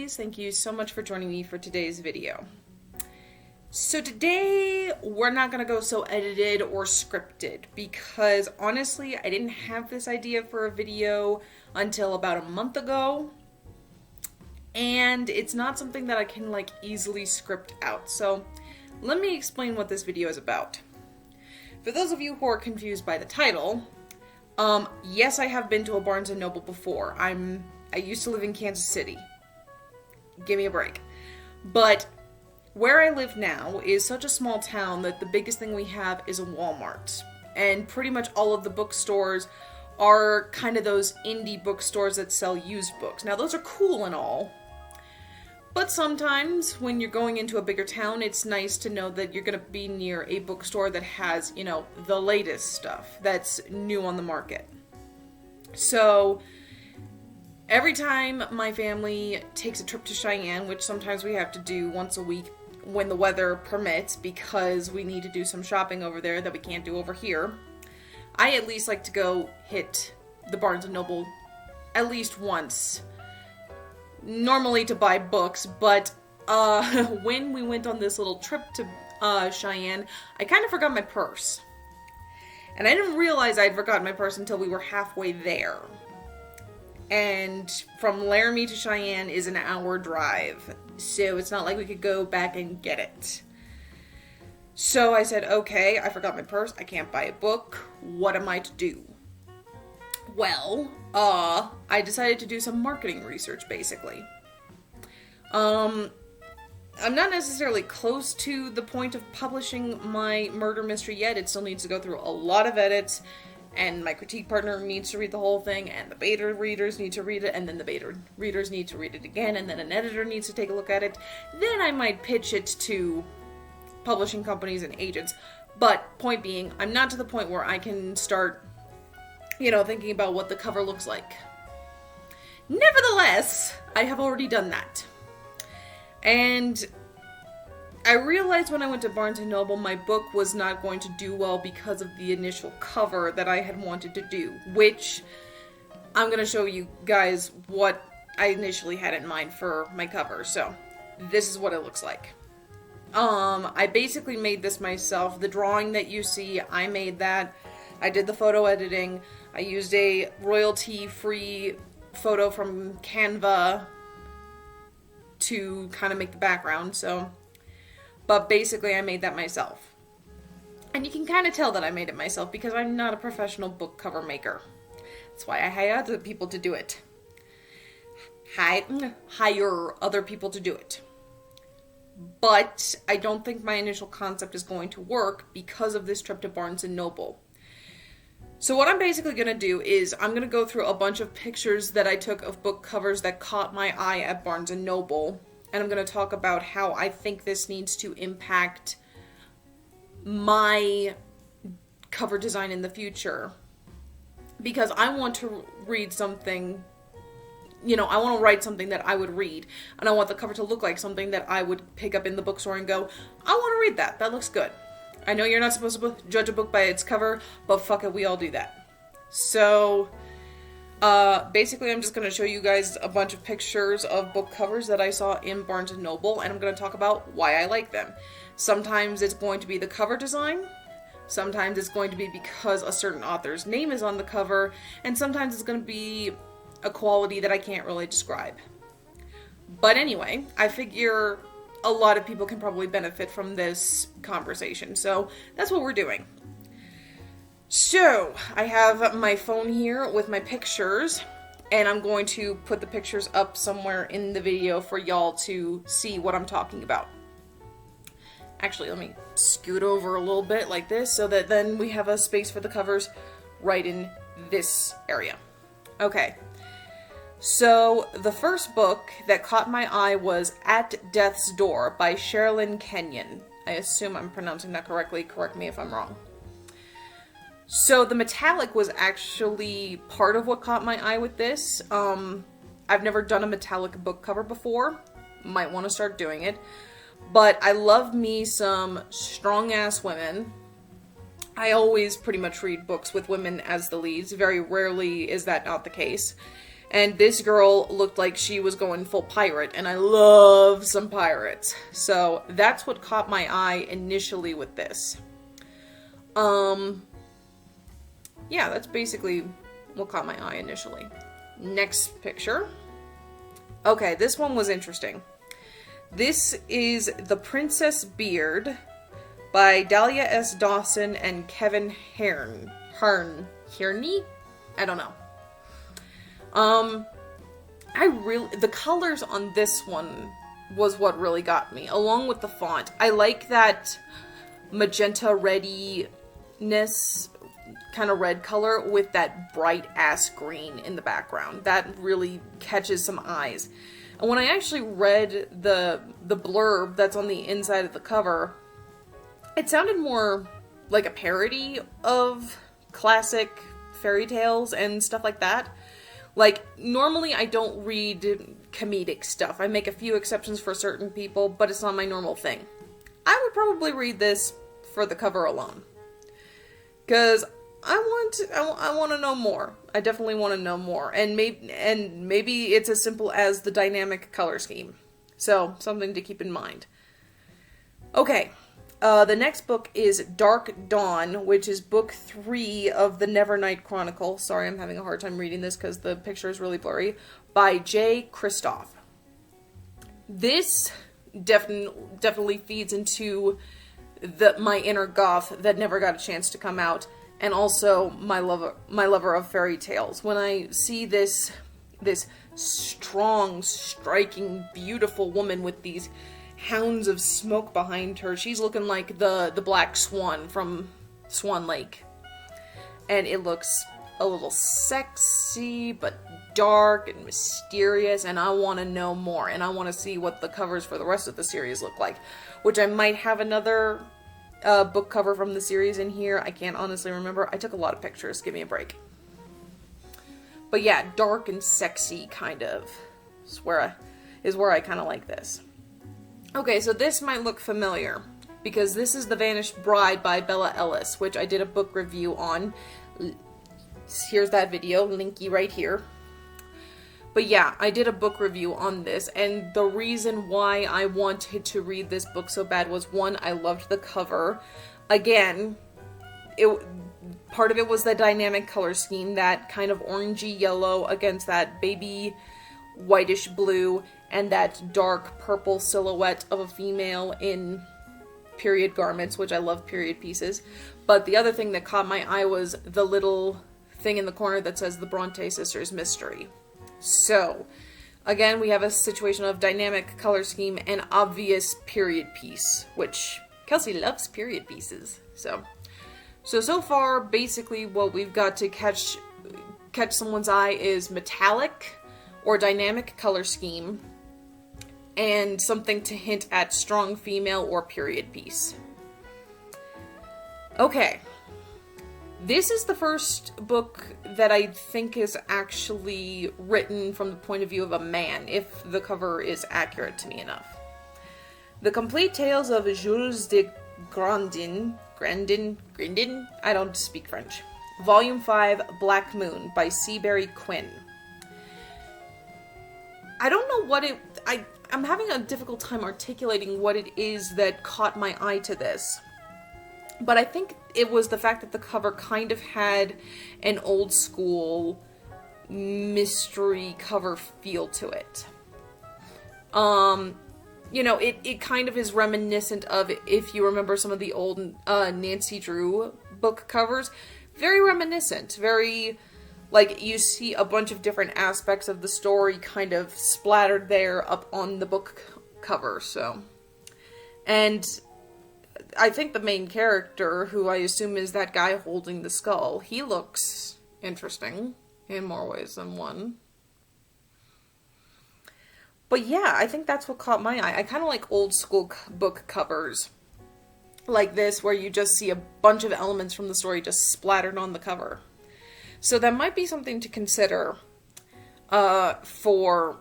guys, thank you so much for joining me for today's video. So today we're not going to go so edited or scripted because honestly I didn't have this idea for a video until about a month ago, and it's not something that I can easily script out. So let me explain what this video is about. For those of you who are confused by the title, yes, I have been to a Barnes & Noble before. I used to live in Kansas City. Give me a break. But where I live now is such a small town that the biggest thing we have is a Walmart. And pretty much all of the bookstores are kind of those indie bookstores that sell used books. Now those are cool and all, but sometimes when you're going into a bigger town, it's nice to know that you're going to be near a bookstore that has, the latest stuff that's new on the market. So every time my family takes a trip to Cheyenne, which sometimes we have to do once a week when the weather permits because we need to do some shopping over there that we can't do over here, I at least like to go hit the Barnes & Noble at least once. Normally to buy books, but when we went on this little trip to Cheyenne, I kind of forgot my purse. And I didn't realize I'd forgotten my purse until we were halfway there. And from Laramie to Cheyenne is an hour drive, so it's not like we could go back and get it. So I said, okay, I forgot my purse, I can't buy a book, what am I to do? Well, I decided to do some marketing research, basically. I'm not necessarily close to the point of publishing my murder mystery yet. It still needs to go through a lot of edits, and my critique partner needs to read the whole thing, and the beta readers need to read it, and then the beta readers need to read it again, and then an editor needs to take a look at it. Then I might pitch it to publishing companies and agents. But point being, I'm not to the point where I can start thinking about what the cover looks like. Nevertheless, I have already done that. And I realized when I went to Barnes & Noble, my book was not going to do well because of the initial cover that I had wanted to do, which I'm going to show you guys what I initially had in mind for my cover. So, this is what it looks like. I basically made this myself. The drawing that you see, I made that. I did the photo editing. I used a royalty-free photo from Canva to kind of make the background, but basically I made that myself. And you can kind of tell that I made it myself because I'm not a professional book cover maker. That's why I hire other people to do it. Hire other people to do it. But I don't think my initial concept is going to work because of this trip to Barnes & Noble. So what I'm basically going to do is I'm going to go through a bunch of pictures that I took of book covers that caught my eye at Barnes & Noble. And I'm going to talk about how I think this needs to impact my cover design in the future. Because I want to read something, I want to write something that I would read. And I want the cover to look like something that I would pick up in the bookstore and go, I want to read that. That looks good. I know you're not supposed to judge a book by its cover, but fuck it, we all do that. So, basically I'm just going to show you guys a bunch of pictures of book covers that I saw in Barnes & Noble, and I'm going to talk about why I like them. Sometimes it's going to be the cover design, sometimes it's going to be because a certain author's name is on the cover, and sometimes it's going to be a quality that I can't really describe. But anyway, I figure a lot of people can probably benefit from this conversation, so that's what we're doing. So, I have my phone here with my pictures, and I'm going to put the pictures up somewhere in the video for y'all to see what I'm talking about. Actually, let me scoot over a little bit like this, so that then we have a space for the covers right in this area. Okay. So, the first book that caught my eye was At Death's Door by Sherilyn Kenyon. I assume I'm pronouncing that correctly. Correct me if I'm wrong. So, the metallic was actually part of what caught my eye with this. I've never done a metallic book cover before. Might want to start doing it. But I love me some strong-ass women. I always pretty much read books with women as the leads. Very rarely is that not the case. And this girl looked like she was going full pirate, and I love some pirates. So that's what caught my eye initially with this. Yeah, that's basically what caught my eye initially. Next picture. Okay, this one was interesting. This is The Princess Beard by Dahlia S. Dawson and Kevin Hearne. Hearney? I don't know. The colors on this one was what really got me, along with the font. I like that magenta readiness kind of red color with that bright ass green in the background. That really catches some eyes. And when I actually read the blurb that's on the inside of the cover, it sounded more like a parody of classic fairy tales and stuff like that. Like, normally I don't read comedic stuff. I make a few exceptions for certain people, but it's not my normal thing. I would probably read this for the cover alone. Because I want to know more. I definitely want to know more. And maybe it's as simple as the dynamic color scheme. So, something to keep in mind. Okay. The next book is Dark Dawn, which is book 3 of the Nevernight Chronicle. Sorry, I'm having a hard time reading this because the picture is really blurry. By Jay Kristoff. This definitely feeds into my inner goth that never got a chance to come out, and also my lover of fairy tales. When I see this strong, striking, beautiful woman with these hounds of smoke behind her. She's looking like the Black Swan from Swan Lake. And it looks a little sexy, but dark and mysterious, and I want to know more. And I want to see what the covers for the rest of the series look like. Which I might have another book cover from the series in here. I can't honestly remember. I took a lot of pictures. Give me a break. But yeah, dark and sexy kind of is where I kind of like this. Okay, so this might look familiar, because this is The Vanished Bride by Bella Ellis, which I did a book review on. Here's that video, linky right here. But yeah, I did a book review on this, and the reason why I wanted to read this book so bad was, one, I loved the cover. Again, part of it was the dynamic color scheme, that kind of orangey yellow against that baby whitish blue, and that dark purple silhouette of a female in period garments, which I love period pieces. But the other thing that caught my eye was the little thing in the corner that says the Bronte Sisters Mystery. So, again, we have a situation of dynamic color scheme and obvious period piece, which Kelsey loves period pieces. So far, basically what we've got to catch someone's eye is metallic or dynamic color scheme, and something to hint at strong female or period piece. Okay. This is the first book that I think is actually written from the point of view of a man, if the cover is accurate to me enough. The Complete Tales of Jules de Grandin, I don't speak French. Volume 5, Black Moon by Seabury Quinn. I don't know what I'm having a difficult time articulating what it is that caught my eye to this. But I think it was the fact that the cover kind of had an old school mystery cover feel to it. You know, it kind of is reminiscent of, if you remember some of the old Nancy Drew book covers, very reminiscent, very, like, you see a bunch of different aspects of the story kind of splattered there up on the book cover, so. And I think the main character, who I assume is that guy holding the skull, he looks interesting in more ways than one. But yeah, I think that's what caught my eye. I kind of like old school book covers like this, where you just see a bunch of elements from the story just splattered on the cover. So that might be something to consider for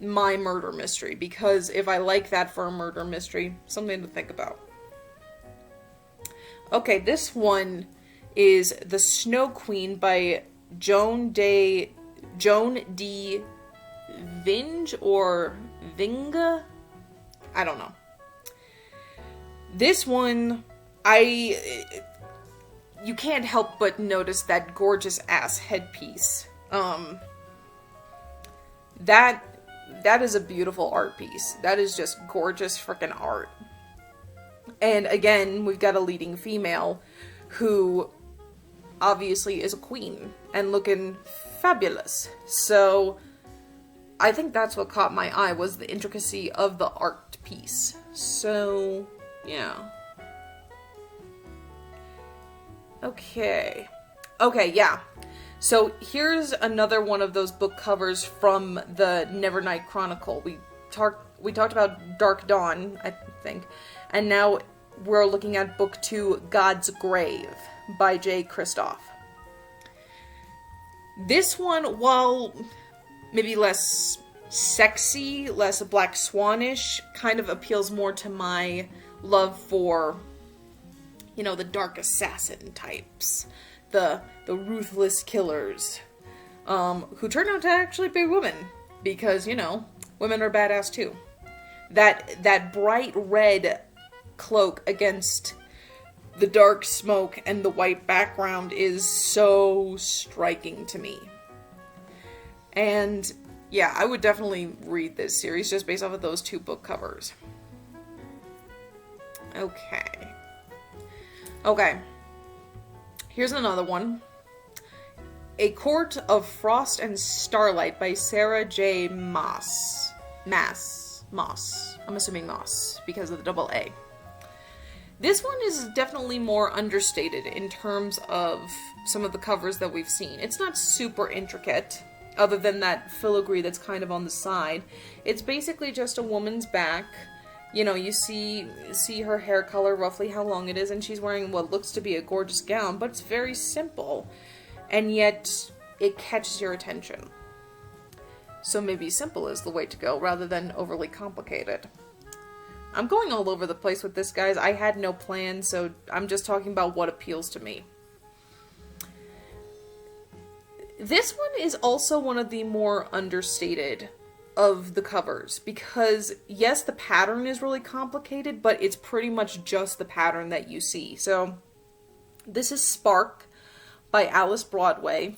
my murder mystery, because if I like that for a murder mystery, something to think about. Okay, this one is The Snow Queen by Joan de Joan D. Vinge or Vinga? I don't know. This one, you can't help but notice that gorgeous ass headpiece. That is a beautiful art piece. That is just gorgeous freaking art. And again, we've got a leading female who obviously is a queen and looking fabulous. So I think that's what caught my eye, was the intricacy of the art piece. So yeah. Okay, yeah. So here's another one of those book covers from the Nevernight Chronicle. We talked about Dark Dawn, I think, and now we're looking at book 2, God's Grave, by Jay Kristoff. This one, while maybe less sexy, less Black Swanish, kind of appeals more to my love for, you know, the dark assassin types, the ruthless killers, who turn out to actually be women, because, you know, women are badass too. That bright red cloak against the dark smoke and the white background is so striking to me. And yeah, I would definitely read this series just based off of those 2 book covers. Okay. Here's another one. A Court of Frost and Starlight by Sarah J. Maas. I'm assuming Moss because of the double A. This one is definitely more understated in terms of some of the covers that we've seen. It's not super intricate, other than that filigree that's kind of on the side. It's basically just a woman's back. You know, you see her hair color, roughly how long it is, and she's wearing what looks to be a gorgeous gown, but it's very simple. And yet, it catches your attention. So maybe simple is the way to go, rather than overly complicated. I'm going all over the place with this, guys. I had no plan, so I'm just talking about what appeals to me. This one is also one of the more understated of the covers, because yes, the pattern is really complicated, but it's pretty much just the pattern that you see. So this is Spark by Alice Broadway.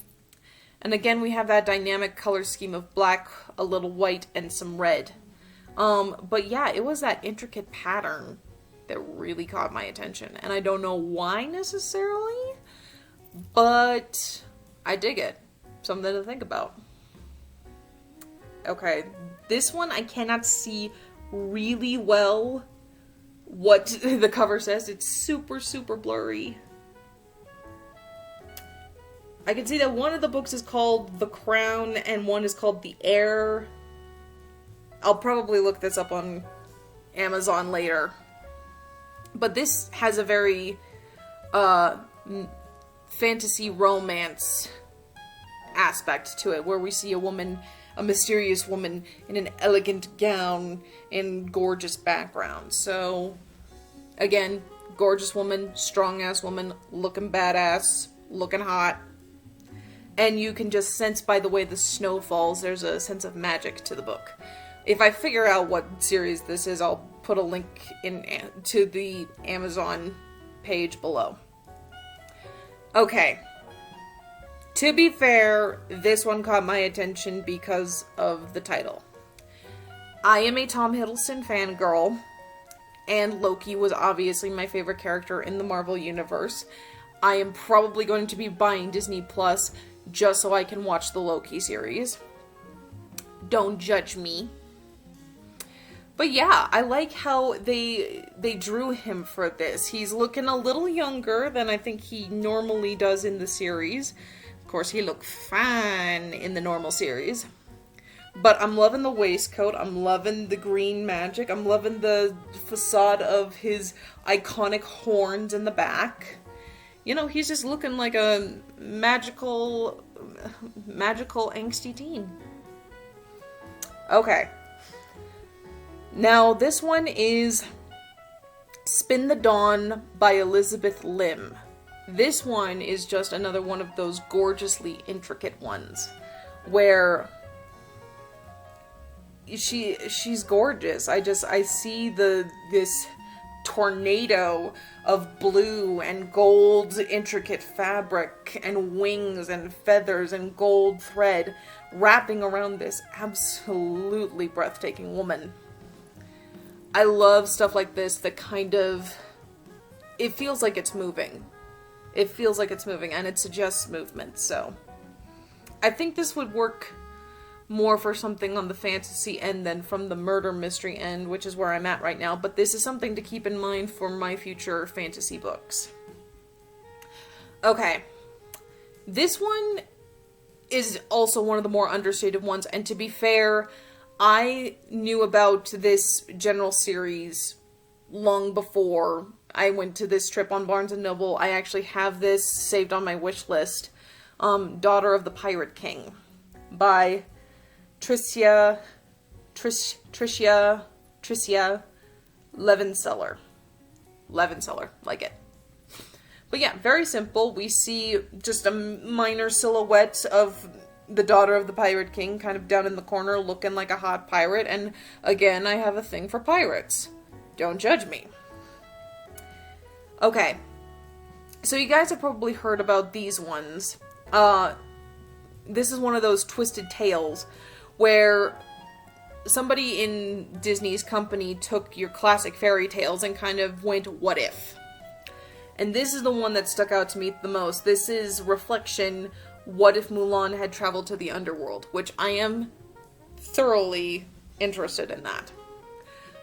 And again, we have that dynamic color scheme of black, a little white, and some red. But yeah, it was that intricate pattern that really caught my attention. And I don't know why necessarily, but I dig it. Something to think about. Okay, this one I cannot see really well what the cover says. It's super, super blurry. I can see that one of the books is called The Crown and one is called The Heir. I'll probably look this up on Amazon later. But this has a very fantasy romance aspect to it, where we see a mysterious woman in an elegant gown and gorgeous background. So, again, gorgeous woman, strong-ass woman, looking badass, looking hot. And you can just sense by the way the snow falls, there's a sense of magic to the book. If I figure out what series this is, I'll put a link to the Amazon page below. Okay. To be fair, this one caught my attention because of the title. I am a Tom Hiddleston fangirl, and Loki was obviously my favorite character in the Marvel Universe. I am probably going to be buying Disney Plus just so I can watch the Loki series. Don't judge me. But yeah, I like how they drew him for this. He's looking a little younger than I think he normally does in the series. Of course, he looked fine in the normal series. But I'm loving the waistcoat. I'm loving the green magic. I'm loving the facade of his iconic horns in the back. You know, he's just looking like a magical angsty teen. Okay. Now, this one is Spin the Dawn by Elizabeth Lim. This one is just another one of those gorgeously intricate ones. where she's gorgeous. I see this tornado of blue and gold intricate fabric and wings and feathers and gold thread wrapping around this absolutely breathtaking woman. I love stuff like this that kind of, it feels like it's moving. It feels like it's moving, and it suggests movement, so I think this would work more for something on the fantasy end than from the murder mystery end, which is where I'm at right now, but this is something to keep in mind for my future fantasy books. Okay. This one is also one of the more understated ones, and to be fair, I knew about this general series long before I went to this trip on Barnes & Noble. I actually have this saved on my wish list. Daughter of the Pirate King by Tricia Levenseller, like it. But yeah, very simple. We see just a minor silhouette of the daughter of the Pirate King kind of down in the corner looking like a hot pirate, and again, I have a thing for pirates. Don't judge me. Okay, so you guys have probably heard about these ones. This is one of those twisted tales where somebody in Disney's company took your classic fairy tales and kind of went, what if? And this is the one that stuck out to me the most. This is Reflection, What If Mulan Had Traveled to the Underworld, which I am thoroughly interested in that.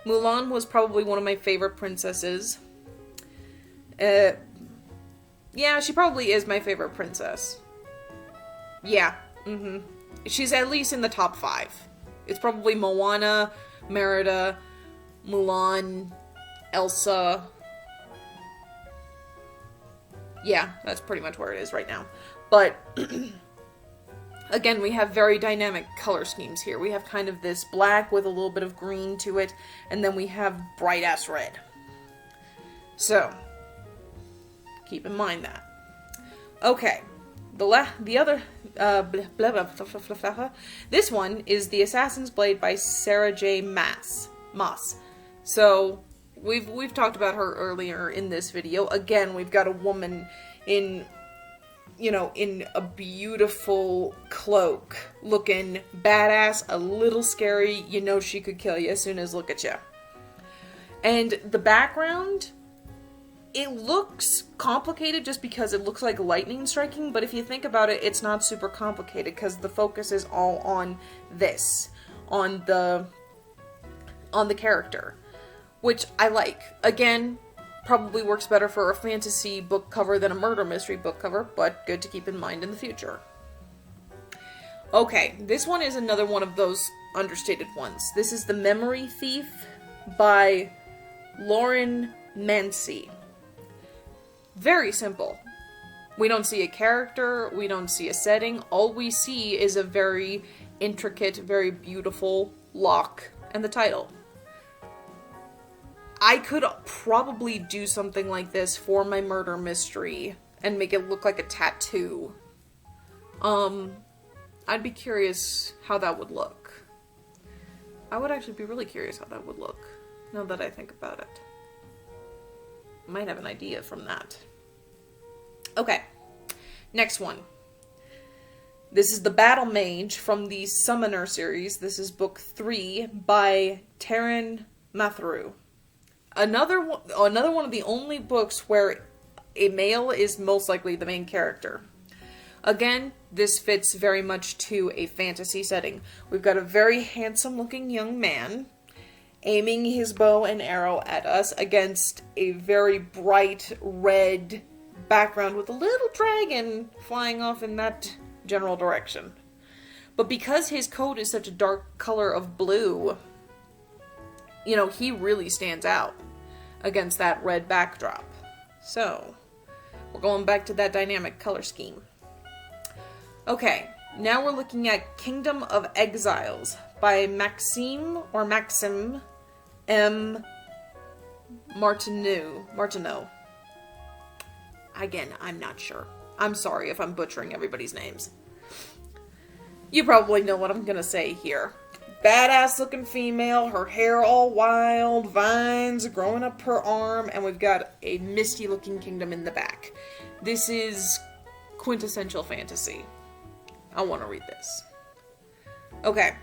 Mulan was probably one of my favorite princesses. Yeah, she probably is my favorite princess. Yeah, She's at least in the top 5. It's probably Moana, Merida, Mulan, Elsa. Yeah, that's pretty much where it is right now. But, again, we have very dynamic color schemes here. We have kind of this black with a little bit of green to it, and then we have bright-ass red. So, keep in mind that. Okay. The other, this one is The Assassin's Blade by Sarah J. Maas. So, we've talked about her earlier in this video. Again, we've got a woman in a beautiful cloak, looking badass, a little scary. You know she could kill you as soon as look at you. And the background, it looks complicated just because it looks like lightning striking, but if you think about it, it's not super complicated because the focus is all on this, on the character, which I like. Again, probably works better for a fantasy book cover than a murder mystery book cover, but good to keep in mind in the future. Okay, this one is another one of those understated ones. This is The Memory Thief by Lauren Mancy. Very simple. We don't see a character, we don't see a setting, all we see is a very intricate, very beautiful lock and the title. I could probably do something like this for my murder mystery and make it look like a tattoo. I'd be curious how that would look. I would actually be really curious how that would look, now that I think about it. Might have an idea from that. Okay, next one. This is The Battle Mage from the Summoner series. This is book 3 by Taran Matharu. Another one of the only books where a male is most likely the main character. Again, this fits very much to a fantasy setting. We've got a very handsome looking young man aiming his bow and arrow at us against a very bright red background with a little dragon flying off in that general direction. But because his coat is such a dark color of blue, he really stands out against that red backdrop. So, we're going back to that dynamic color scheme. Okay, now we're looking at Kingdom of Exiles by Maxime M. Martineau. Again, I'm not sure. I'm sorry if I'm butchering everybody's names. You probably know what I'm gonna say here. Badass looking female, her hair all wild, vines growing up her arm, and we've got a misty looking kingdom in the back. This is quintessential fantasy. I want to read this. Okay.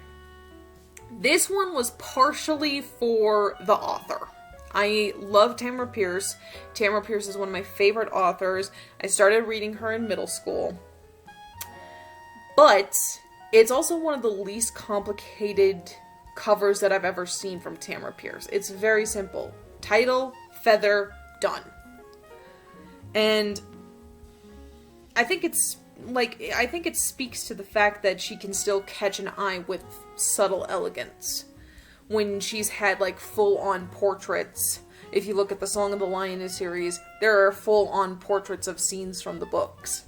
This one was partially for the author. I love Tamora Pierce. Tamora Pierce is one of my favorite authors. I started reading her in middle school. But it's also one of the least complicated covers that I've ever seen from Tamora Pierce. It's very simple. Title, feather, done. And I think it speaks to the fact that she can still catch an eye with subtle elegance. When she's had like full-on portraits. If you look at the Song of the Lioness series, there are full-on portraits of scenes from the books.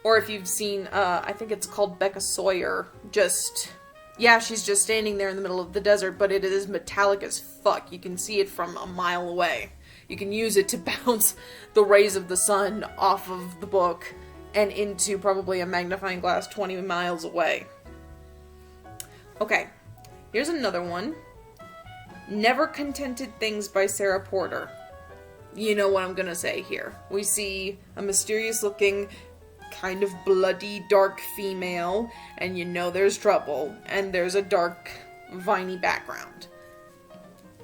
Or if you've seen, I think it's called Becca Sawyer, she's just standing there in the middle of the desert, but it is metallic as fuck. You can see it from a mile away. You can use it to bounce the rays of the sun off of the book and into probably a magnifying glass 20 miles away. Okay, here's another one. Never Contented Things by Sarah Porter. You know what I'm gonna say here. We see a mysterious looking, kind of bloody, dark female, and you know there's trouble, and there's a dark, viney background.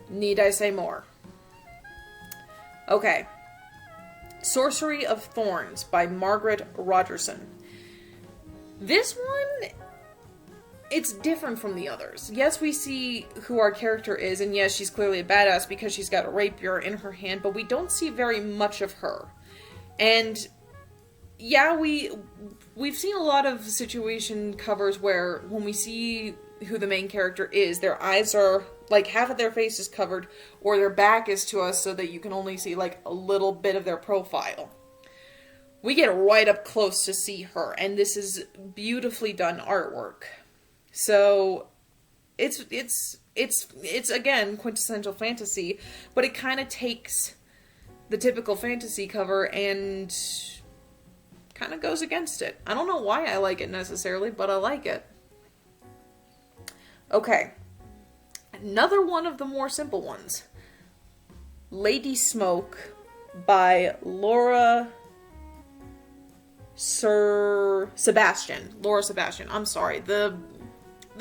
Need I say more? Okay. Sorcery of Thorns by Margaret Rogerson. This one, it's different from the others. Yes, we see who our character is, and yes, she's clearly a badass because she's got a rapier in her hand, but we don't see very much of her. And yeah, we've seen a lot of situation covers where when we see who the main character is, their eyes are, like, half of their face is covered, or their back is to us so that you can only see, like, a little bit of their profile. We get right up close to see her, and this is beautifully done artwork. So, it's again, quintessential fantasy, but it kind of takes the typical fantasy cover and kind of goes against it. I don't know why I like it necessarily, but I like it. Okay. Another one of the more simple ones. Lady Smoke by Laura Sebastian. Laura Sebastian. I'm sorry. The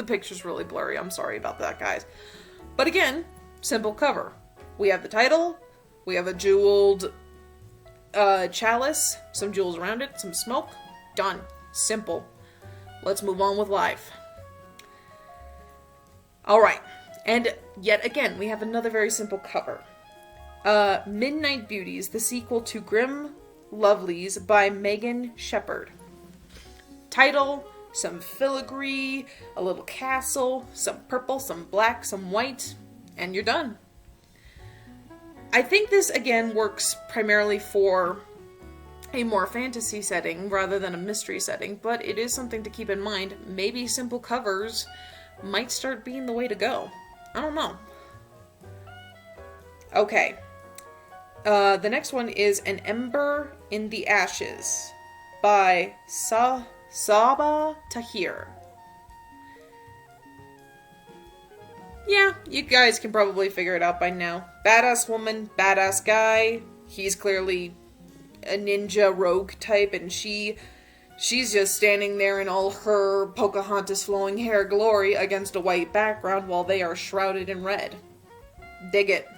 picture's really blurry. I'm sorry about that, guys. But again, simple cover. We have the title. We have a jeweled chalice, some jewels around it, some smoke. Done. Simple. Let's move on with life. Alright. And yet again, we have another very simple cover. Midnight Beauties, the sequel to Grim Lovelies by Megan Shepherd. Title, some filigree, a little castle, some purple, some black, some white, and you're done. I think this, again, works primarily for a more fantasy setting rather than a mystery setting, but it is something to keep in mind. Maybe simple covers might start being the way to go. I don't know. Okay. The next one is An Ember in the Ashes by Sabaa Tahir. Yeah, you guys can probably figure it out by now. Badass woman, badass guy. He's clearly a ninja rogue type, and she's just standing there in all her Pocahontas flowing hair glory against a white background while they are shrouded in red. Dig it.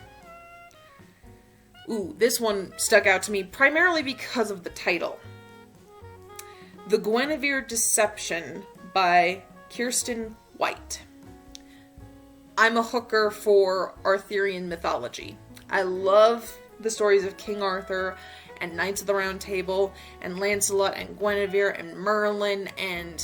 Ooh, this one stuck out to me primarily because of the title. The Guinevere Deception by Kiersten White. I'm a hooker for Arthurian mythology. I love the stories of King Arthur and Knights of the Round Table and Lancelot and Guinevere and Merlin and,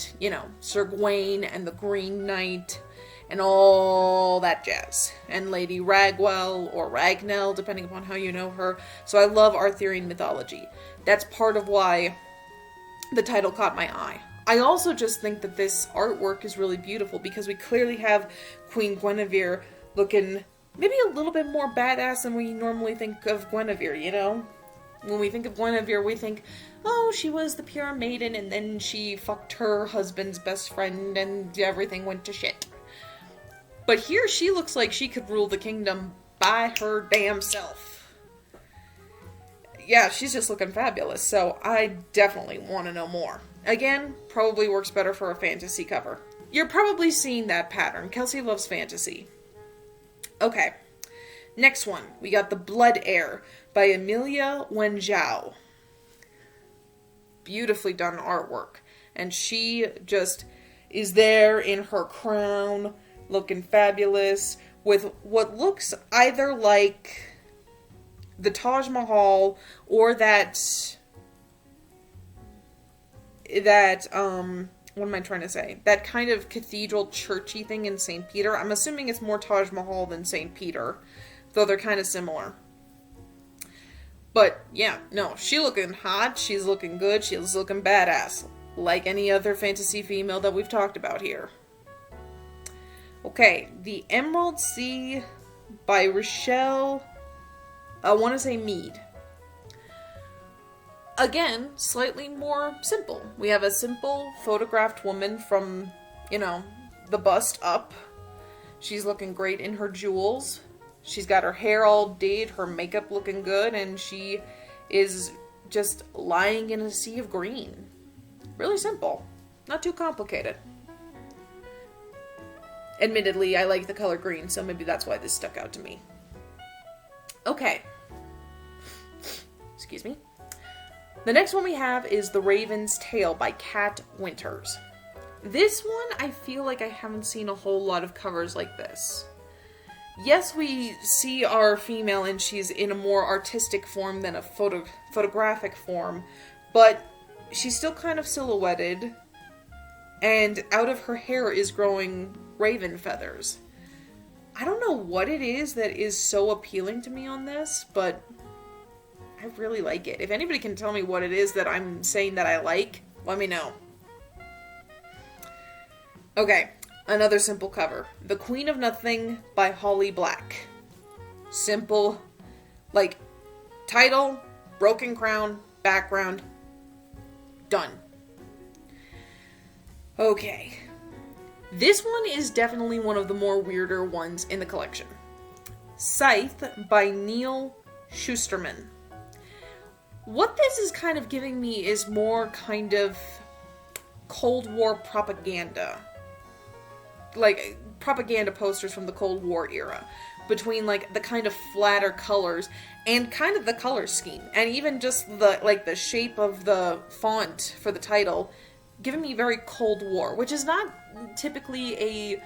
Sir Gawain and the Green Knight and all that jazz. And Lady Ragwell or Ragnell, depending upon how you know her. So I love Arthurian mythology. That's part of why the title caught my eye. I also just think that this artwork is really beautiful because we clearly have Queen Guinevere looking maybe a little bit more badass than we normally think of Guinevere, When we think of Guinevere, we think, oh, she was the pure maiden and then she fucked her husband's best friend and everything went to shit. But here she looks like she could rule the kingdom by her damn self. Yeah, she's just looking fabulous, so I definitely want to know more. Again, probably works better for a fantasy cover. You're probably seeing that pattern. Kelsey loves fantasy. Okay, next one. We got The Blood Heir by Emilia Wenjao. Beautifully done artwork. And she just is there in her crown, looking fabulous, with what looks either like the Taj Mahal or that what am I trying to say? That kind of cathedral churchy thing in St. Peter. I'm assuming it's more Taj Mahal than St. Peter, though they're kind of similar. But yeah, no, she's looking hot, she's looking good, she's looking badass, like any other fantasy female that we've talked about here. Okay, The Emerald Sea by Rochelle, I want to say Mead. Again, slightly more simple. We have a simple photographed woman from, the bust up. She's looking great in her jewels. She's got her hair all did, her makeup looking good, and she is just lying in a sea of green. Really simple. Not too complicated. Admittedly, I like the color green, so maybe that's why this stuck out to me. Okay. Excuse me. The next one we have is The Raven's Tale by Kat Winters. This one, I feel like I haven't seen a whole lot of covers like this. Yes, we see our female and she's in a more artistic form than a photographic form, but she's still kind of silhouetted, and out of her hair is growing raven feathers. I don't know what it is that is so appealing to me on this, but I really like it. If anybody can tell me what it is that I'm saying that I like, let me know. Okay, another simple cover. The Queen of Nothing by Holly Black. Simple, title, broken crown, background, done. Okay. This one is definitely one of the more weirder ones in the collection. Scythe by Neil Schusterman. What this is kind of giving me is more kind of Cold War propaganda. Like, propaganda posters from the Cold War era. Between, the kind of flatter colors and kind of the color scheme. And even just the shape of the font for the title, giving me very Cold War. Which is not typically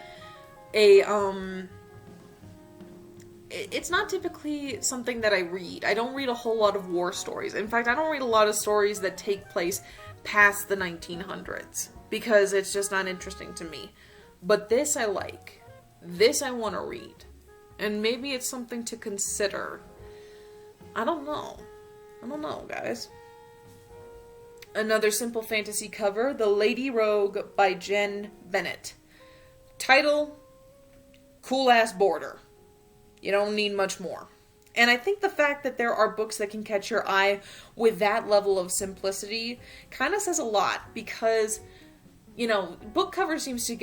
it's not typically something that I read. I don't read a whole lot of war stories. In fact, I don't read a lot of stories that take place past the 1900s. Because it's just not interesting to me. But this I like. This I want to read. And maybe it's something to consider. I don't know. Guys. Another simple fantasy cover, The Lady Rogue by Jen Bennett. Title, cool ass border. You don't need much more. And I think the fact that there are books that can catch your eye with that level of simplicity kind of says a lot, because, book covers seem to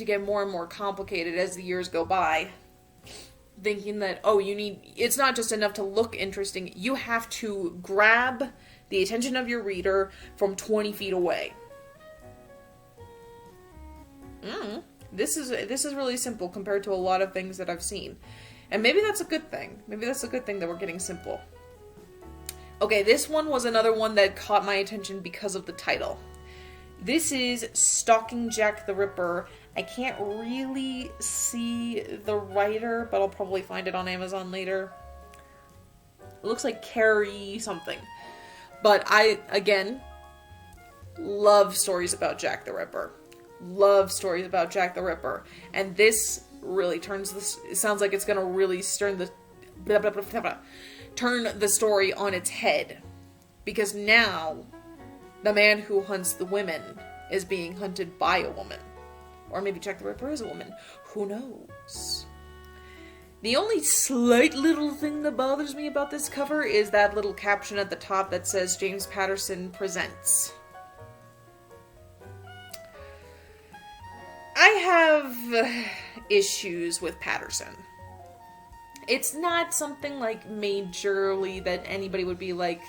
get more and more complicated as the years go by. Thinking that, it's not just enough to look interesting, you have to grab the attention of your reader from 20 feet away. This is really simple compared to a lot of things that I've seen. And maybe that's a good thing. Maybe that's a good thing that we're getting simple. Okay, this one was another one that caught my attention because of the title. This is Stalking Jack the Ripper. I can't really see the writer, but I'll probably find it on Amazon later. It looks like Carrie something. But I, again, love stories about Jack the Ripper. And this really turns this, it sounds like it's going to really turn the story on its head. Because now, the man who hunts the women is being hunted by a woman. Or maybe Jack the Ripper is a woman. Who knows? The only slight little thing that bothers me about this cover is that little caption at the top that says James Patterson Presents. I have issues with Patterson. It's not something like majorly that anybody would be like,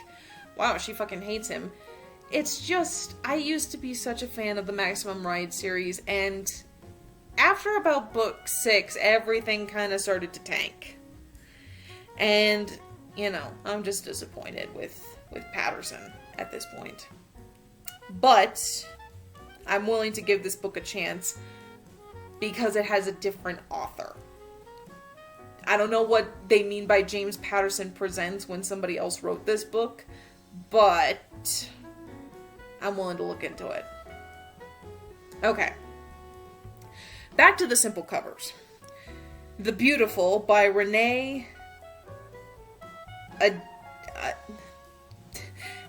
wow, she fucking hates him. It's just, I used to be such a fan of the Maximum Ride series, and after about book 6, everything kind of started to tank. And, you know, I'm just disappointed with Patterson at this point. But I'm willing to give this book a chance because it has a different author. I don't know what they mean by James Patterson Presents when somebody else wrote this book, but I'm willing to look into it. Okay. Back to the simple covers. The Beautiful by Renee...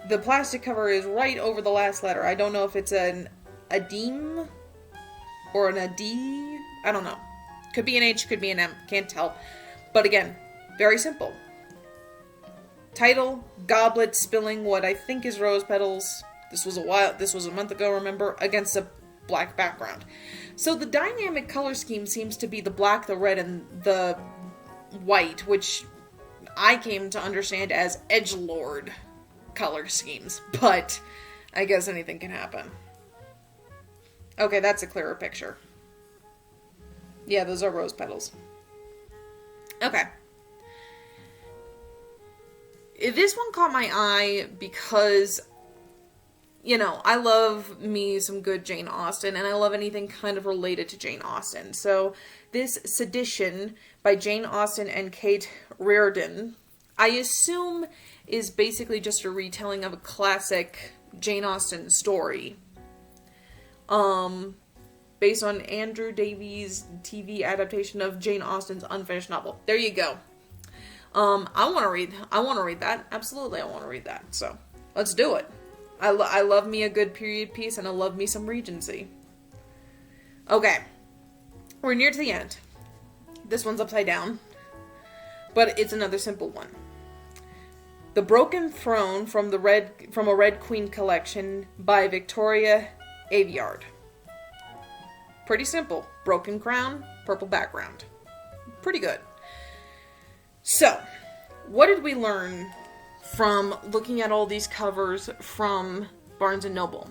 the plastic cover is right over the last letter. I don't know if it's an Adim or an Adi. I don't know. Could be an H, could be an M. Can't tell. But again, very simple. Title, goblet spilling what I think is rose petals. This was a month ago, remember, against a black background. So the dynamic color scheme seems to be the black, the red, and the white, which I came to understand as edgelord color schemes. But I guess anything can happen. Okay, that's a clearer picture. Yeah, those are rose petals. Okay. This one caught my eye because, you know, I love me some good Jane Austen, and I love anything kind of related to Jane Austen. So this Sedition by Jane Austen and Kate Reardon, I assume is basically just a retelling of a classic Jane Austen story. Based on Andrew Davies' TV adaptation of Jane Austen's unfinished novel. There you go. I want to read that. Absolutely, I want to read that. So, let's do it. I love me a good period piece, and I love me some Regency. Okay. We're near to the end. This one's upside down. But it's another simple one. The Broken Throne from a Red Queen collection by Victoria Aveyard. Pretty simple. Broken crown, purple background. Pretty good. So, what did we learn from looking at all these covers from Barnes & Noble?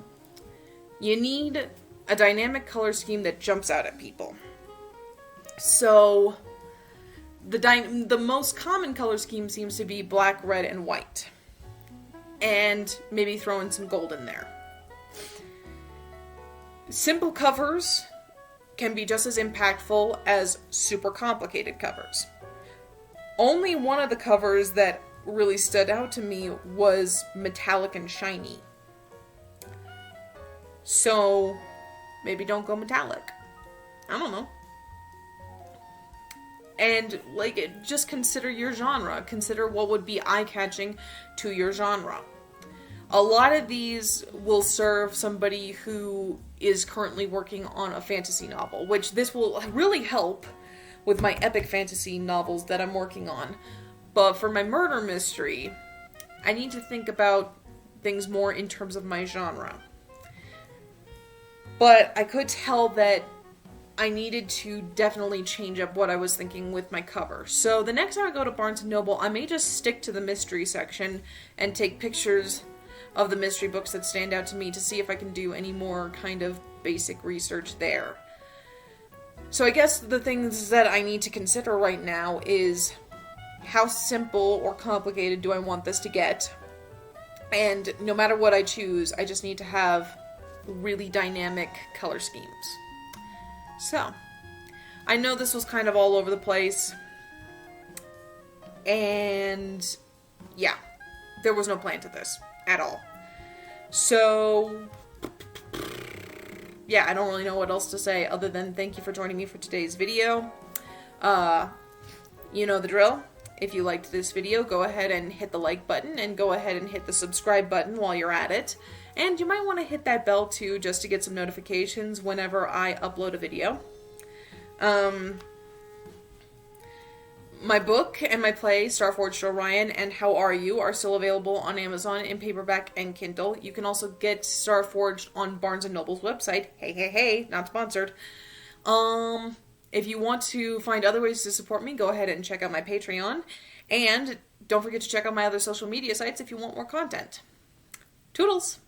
You need a dynamic color scheme that jumps out at people. So, the most common color scheme seems to be black, red, and white. And maybe throw in some gold in there. Simple covers can be just as impactful as super complicated covers. Only one of the covers that really stood out to me was metallic and shiny. So, maybe don't go metallic. I don't know. And, just consider your genre. Consider what would be eye-catching to your genre. A lot of these will serve somebody who is currently working on a fantasy novel, which this will really help with my epic fantasy novels that I'm working on. But for my murder mystery, I need to think about things more in terms of my genre. But I could tell that I needed to definitely change up what I was thinking with my cover. So the next time I go to Barnes & Noble, I may just stick to the mystery section and take pictures of the mystery books that stand out to me to see if I can do any more kind of basic research there. So I guess the things that I need to consider right now is how simple or complicated do I want this to get? And no matter what I choose, I just need to have really dynamic color schemes. So, I know this was kind of all over the place. And yeah, there was no plan to this at all. So, yeah, I don't really know what else to say other than thank you for joining me for today's video. You know the drill. If you liked this video, go ahead and hit the like button and go ahead and hit the subscribe button while you're at it. And you might want to hit that bell too just to get some notifications whenever I upload a video. My book and my play, Starforged Orion and How Are You, are still available on Amazon in paperback and Kindle. You can also get Starforged on Barnes & Noble's website. Hey, hey, hey, not sponsored. If you want to find other ways to support me, go ahead and check out my Patreon. And don't forget to check out my other social media sites if you want more content. Toodles!